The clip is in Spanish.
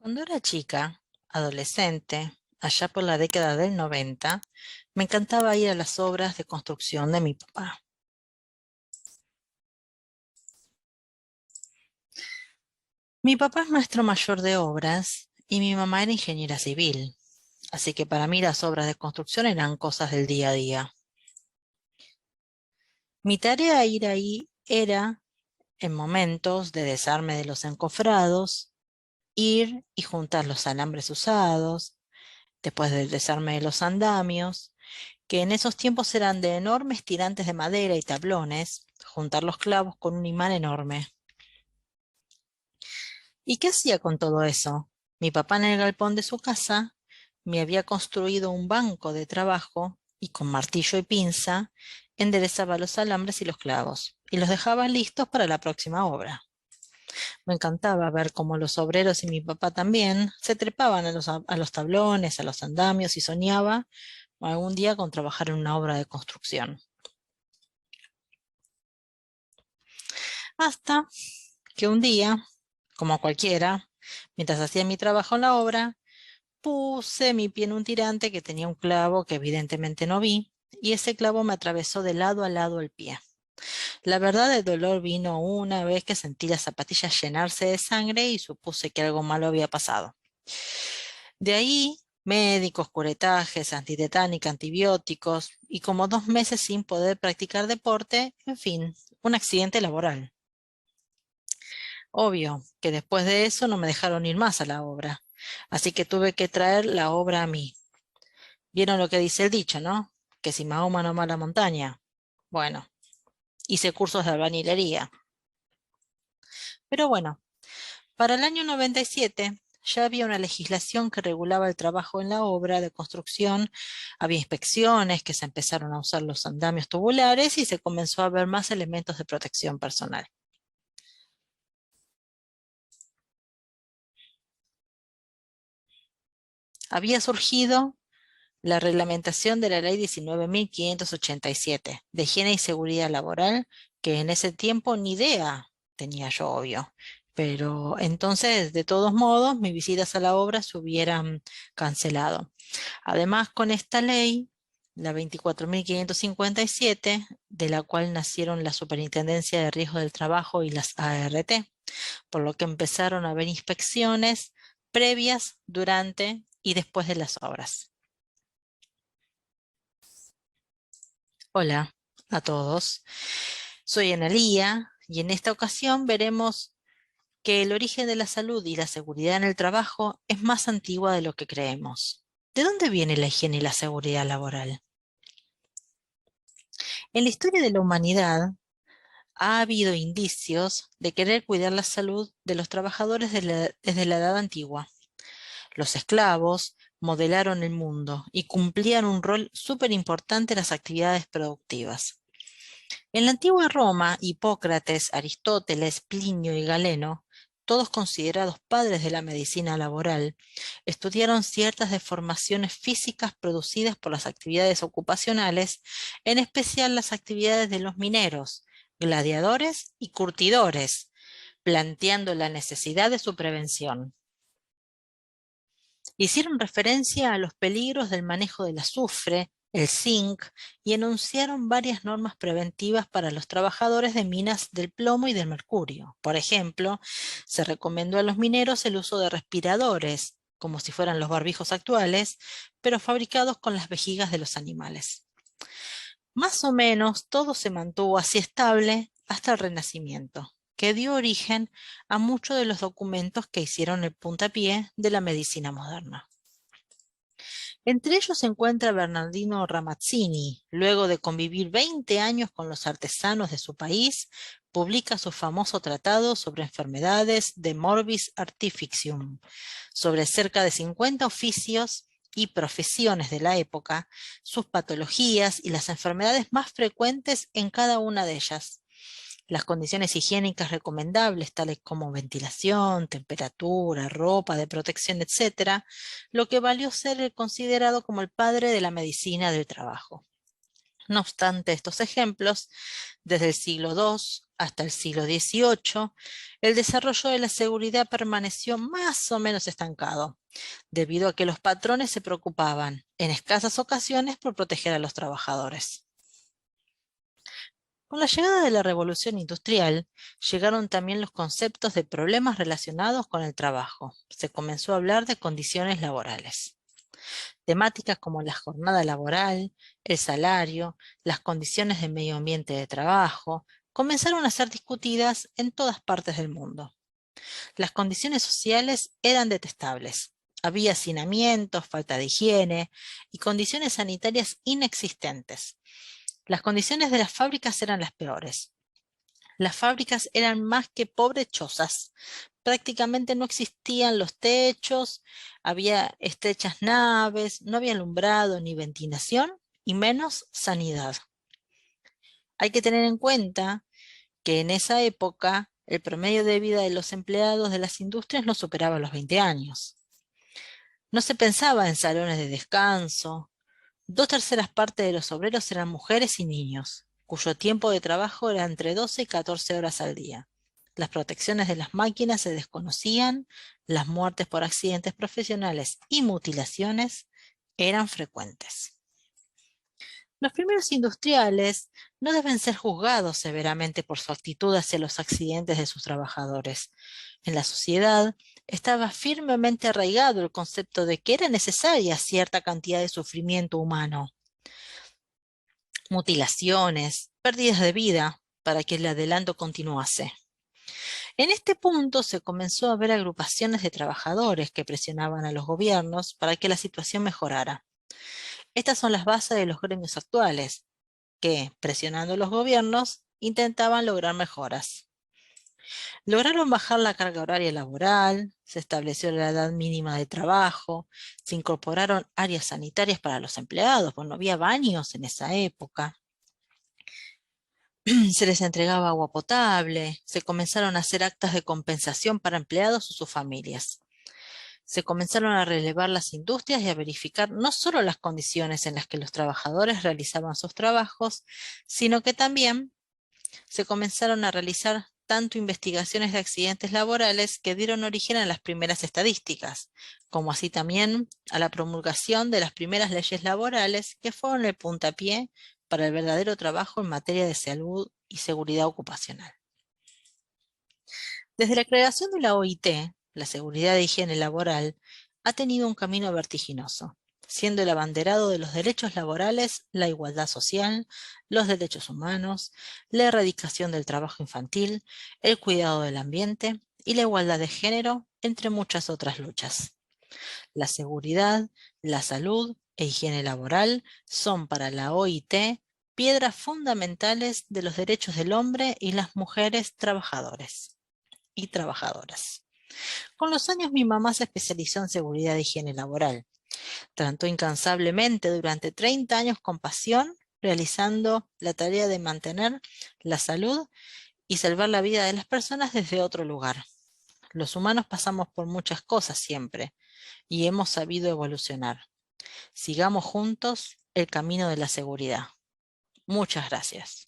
Cuando era chica, adolescente, allá por la década del 90, me encantaba ir a las obras de construcción de mi papá. Mi papá es maestro mayor de obras y mi mamá era ingeniera civil, así que para mí las obras de construcción eran cosas del día a día. Mi tarea ir ahí era, en momentos de desarme de los encofrados, ir y juntar los alambres usados, después del desarme de los andamios, que en esos tiempos eran de enormes tirantes de madera y tablones, juntar los clavos con un imán enorme. ¿Y qué hacía con todo eso? Mi papá en el galpón de su casa me había construido un banco de trabajo y con martillo y pinza enderezaba los alambres y los clavos y los dejaba listos para la próxima obra. Me encantaba ver cómo los obreros y mi papá también se trepaban a los tablones, a los andamios y soñaba algún día con trabajar en una obra de construcción. Hasta que un día, como cualquiera, mientras hacía mi trabajo en la obra, puse mi pie en un tirante que tenía un clavo que evidentemente no vi, y ese clavo me atravesó de lado a lado el pie. La verdad, el dolor vino una vez que sentí las zapatillas llenarse de sangre y supuse que algo malo había pasado. De ahí, médicos, curetajes, antitetánica, antibióticos, y como 2 meses sin poder practicar deporte, en fin, un accidente laboral. Obvio que después de eso no me dejaron ir más a la obra, así que tuve que traer la obra a mí. ¿Vieron lo que dice el dicho, no? Que si Mahoma no ama la montaña. Bueno, hice cursos de albañilería. Pero bueno, para el año 97 ya había una legislación que regulaba el trabajo en la obra de construcción, había inspecciones, que se empezaron a usar los andamios tubulares y se comenzó a ver más elementos de protección personal. Había surgido la reglamentación de la Ley 19.587 de Higiene y Seguridad Laboral, que en ese tiempo ni idea tenía yo, obvio. Pero entonces, de todos modos, mis visitas a la obra se hubieran cancelado. Además, con esta ley, la 24.557, de la cual nacieron la Superintendencia de Riesgo del Trabajo y las ART, por lo que empezaron a haber inspecciones previas, durante y después de las obras. Hola a todos, soy Analía y en esta ocasión veremos que el origen de la salud y la seguridad en el trabajo es más antigua de lo que creemos. ¿De dónde viene la higiene y la seguridad laboral? En la historia de la humanidad ha habido indicios de querer cuidar la salud de los trabajadores desde la edad antigua. Los esclavos modelaron el mundo y cumplían un rol súper importante en las actividades productivas. En la antigua Roma, Hipócrates, Aristóteles, Plinio y Galeno, todos considerados padres de la medicina laboral, estudiaron ciertas deformaciones físicas producidas por las actividades ocupacionales, en especial las actividades de los mineros, gladiadores y curtidores, planteando la necesidad de su prevención. Hicieron referencia a los peligros del manejo del azufre, el zinc, y enunciaron varias normas preventivas para los trabajadores de minas del plomo y del mercurio. Por ejemplo, se recomendó a los mineros el uso de respiradores, como si fueran los barbijos actuales, pero fabricados con las vejigas de los animales. Más o menos todo se mantuvo así estable hasta el Renacimiento, que dio origen a muchos de los documentos que hicieron el puntapié de la medicina moderna. Entre ellos se encuentra Bernardino Ramazzini. Luego de convivir 20 años con los artesanos de su país, publica su famoso tratado sobre enfermedades de Morbis Artificium, sobre cerca de 50 oficios y profesiones de la época, sus patologías y las enfermedades más frecuentes en cada una de ellas, las condiciones higiénicas recomendables, tales como ventilación, temperatura, ropa de protección, etcétera, lo que valió ser considerado como el padre de la medicina del trabajo. No obstante estos ejemplos, desde el siglo II hasta el siglo XVIII, el desarrollo de la seguridad permaneció más o menos estancado, debido a que los patrones se preocupaban, en escasas ocasiones, por proteger a los trabajadores. Con la llegada de la Revolución Industrial, llegaron también los conceptos de problemas relacionados con el trabajo. Se comenzó a hablar de condiciones laborales. Temáticas como la jornada laboral, el salario, las condiciones de medio ambiente de trabajo, comenzaron a ser discutidas en todas partes del mundo. Las condiciones sociales eran detestables. Había hacinamientos, falta de higiene y condiciones sanitarias inexistentes. Las condiciones de las fábricas eran las peores. Las fábricas eran más que pobres chozas. Prácticamente no existían los techos, había estrechas naves, no había alumbrado ni ventilación y menos sanidad. Hay que tener en cuenta que en esa época el promedio de vida de los empleados de las industrias no superaba los 20 años. No se pensaba en salones de descanso. 2/3 de los obreros eran mujeres y niños, cuyo tiempo de trabajo era entre 12 y 14 horas al día. Las protecciones de las máquinas se desconocían, las muertes por accidentes profesionales y mutilaciones eran frecuentes. Los primeros industriales no deben ser juzgados severamente por su actitud hacia los accidentes de sus trabajadores. En la sociedad estaba firmemente arraigado el concepto de que era necesaria cierta cantidad de sufrimiento humano, mutilaciones, pérdidas de vida, para que el adelanto continuase. En este punto se comenzó a ver agrupaciones de trabajadores que presionaban a los gobiernos para que la situación mejorara. Estas son las bases de los gremios actuales, que, presionando a los gobiernos, intentaban lograr mejoras. Lograron bajar la carga horaria laboral, se estableció la edad mínima de trabajo, se incorporaron áreas sanitarias para los empleados, pues no había baños en esa época. Se les entregaba agua potable, se comenzaron a hacer actas de compensación para empleados o sus familias. Se comenzaron a relevar las industrias y a verificar no solo las condiciones en las que los trabajadores realizaban sus trabajos, sino que también se comenzaron a realizar tanto investigaciones de accidentes laborales que dieron origen a las primeras estadísticas, como así también a la promulgación de las primeras leyes laborales que fueron el puntapié para el verdadero trabajo en materia de salud y seguridad ocupacional. Desde la creación de la OIT, la seguridad e higiene laboral ha tenido un camino vertiginoso, siendo el abanderado de los derechos laborales, la igualdad social, los derechos humanos, la erradicación del trabajo infantil, el cuidado del ambiente y la igualdad de género, entre muchas otras luchas. La seguridad, la salud e higiene laboral son para la OIT piedras fundamentales de los derechos del hombre y las mujeres trabajadores y trabajadoras. Con los años mi mamá se especializó en seguridad e higiene laboral. Trató incansablemente durante 30 años con pasión, realizando la tarea de mantener la salud y salvar la vida de las personas desde otro lugar. Los humanos pasamos por muchas cosas siempre y hemos sabido evolucionar. Sigamos juntos el camino de la seguridad. Muchas gracias.